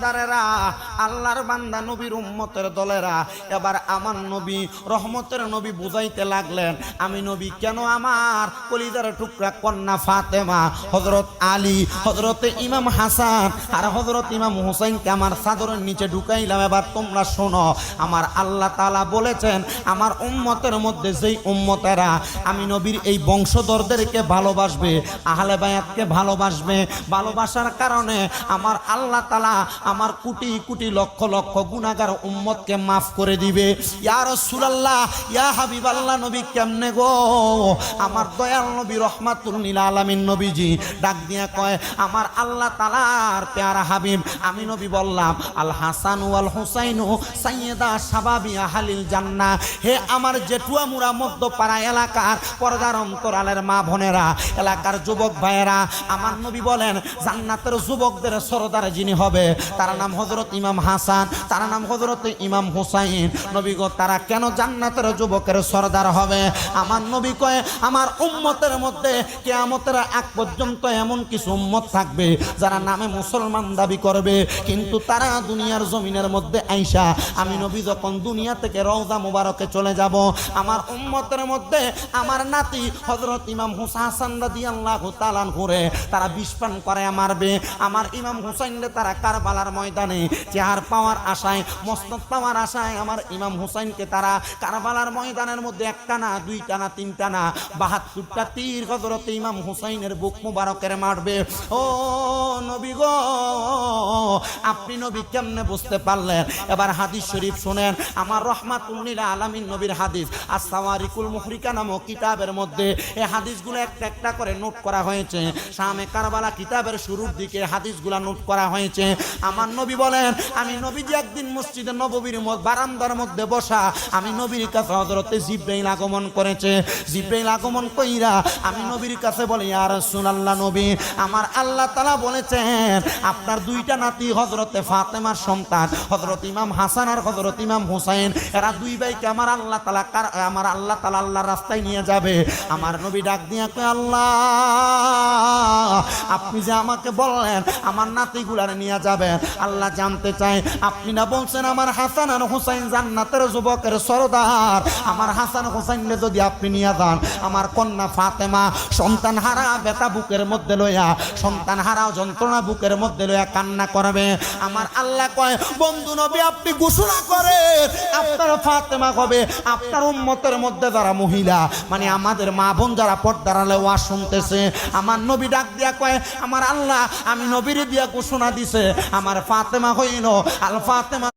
ইমানদারেরা, আল্লাহর বান্দা নবীর উম্মতের দলেরা, এবার আমার নবী রহমতের নবী বুঝাইতে লাগলেন আমি নবী কেন আমার কলিজার টুকরা কন্যা ফাতেমা, হযরত আলী, হযরতে ইমাম হাসান আর হযরত ইমাম হুসাইনকে আমার চাদরের নিচে ঢুকাইলাম। এবার তোমরা শোনো, আমার আল্লাহ তাআলা বলেছেন আমার উম্মতের মধ্যে যেই উম্মতেরা আমি নবীর এই বংশধরদেরকে ভালোবাসবে, আহলে বায়াতকে ভালোবাসবে, ভালোবাসার কারণে আমার আল্লাহ তাআলা আমার কোটি কোটি লক্ষ লক্ষ গুনাহগার উম্মতকে মাফ করে দিবে। ইয়া রাসূলুল্লাহ, ইয়া হাবিবাল্লাহ, নবী কেমনে গো? আমার দয়াল নবী রহমাতুল লিল আলামিন নবীজি ডাক দিয়া কয় আমার আল্লাহ তাআলার প্যারা হাবিব আমি নবী বললাম আল হাসান ওয়াল হুসাইনু সাইয়্যিদা শাবাবি আহলিল জান্নাহ। হে আমার জেঠুয়া মুরা মধ্যপাড়া এলাকার পর্দার অন্তরালের মা বোনেরা, এলাকার যুবক ভাইয়েরা, আমার নবী বলেন জান্নাতের যুবকদের সরদার যিনি হবে তার নাম হযরত ইমাম হাসান, তার নাম হযরত ইমাম হুসাইন। নবী গো তারা কেন জান্নাতের যুবকের সরদার হবে? আমার নবী কয় আমার উম্মতের মধ্যে কিয়ামতের আগ পর্যন্ত এমন কিছু উম্মত থাকবে যারা নামে মুসলমান দাবি করবে, কিন্তু তারা দুনিয়ার জমিনের মধ্যে আইসা আমি নবী যখন দুনিয়া থেকে রওজা মুবারকে চলে যাব, আমার উম্মতের মধ্যে আমার নাতি হযরত ইমাম হাসান রাদিয়াল্লাহু তাআলা আনহুরে তারা বিষ পান করে মারবে, আমার ইমাম হুসাইনরে তারা কারবালার ময়দানে চেহার পাওয়ার আশায়, মসনদ পাওয়ার আশায় আমার ইমাম হুসাইনকে তারা কারবালার ময়দানের মধ্যে একটা না, দুইটা না, তিনটা না, ৭২টা তীর হযরত ইমাম হুসাইনের বুক মুবারকের মারবে। ও নবী গো, আপনি নবী কেমনে বুঝতে পারলেন? এবার হাদিস শরীফ শুনেন, আমার রহমাতুল লিল আলামিন নবীর হাদিস আস-সাওয়ারিকুল মুহরিকা নামক কিতাবের মধ্যে এই হাদিসগুলো একটা একটা করে নোট করা হয়েছে। শামে কারবালা কিতাবের শুরুর দিকে হাদিসগুলো নোট করা হয়েছে। আমার নবী বলেন আমি নবীজি একদিন মসজিদে নববীর বারান্দার মধ্যে বসা, আমি নবীর কাছে হযরতে জিবরাইল আগমন করেছে। জিবরাইল আগমন কইরা আমি নবীর কাছে বলি ইয়া রাসূলুল্লাহ নবী, আমার আল্লাহ তাআলা বলেছেন আপনার দুইটা নাতি হযরতে ফাতেমার সন্তান হযরত ইমাম হাসান আর হযরত ইমাম হুসাইন, এরা দুই ভাইকে আমার আল্লাহ তাআলা আল্লাহর রাস্তায় নিয়ে যাবে। আমার নবী ডাক দিয়া কয় আল্লাহ আপনি যে আমাকে বললেন আমার নাতিগুলার নিয়ে যাবেন, আল্লাহ জানতে চাই আপনি না বলছেন আমার হাসান আর হুসাইন জান্নাতের যুবকের সরদার, আমার হাসান হুসাইনকে যদি আপনি নিয়ে যান আমার কন্যা ফাতেমা সন্তান হারা ব্যথা বুকের মধ্যে লইয়া, সন্তান হারা যন্ত্রণা বুকের মধ্যে লইয়া কান্না করবে। আমার আল্লাহ কয় বন্ধু নবী আপনি ঘোষণা করেন আপনার ফাতেমা হবে আপনার উম্মতের মধ্যে যারা মহিলা মানে আমাদের মা বোন যারা পর্দার আড়ালে ওয়াজ শুনতেছে, আমার নবী ডাক দিয়া কয় আমার আল্লাহ আমি নবীর দিয়া ঘোষণা দিছে আমার ফাতেমা হইল আল ফাতেমা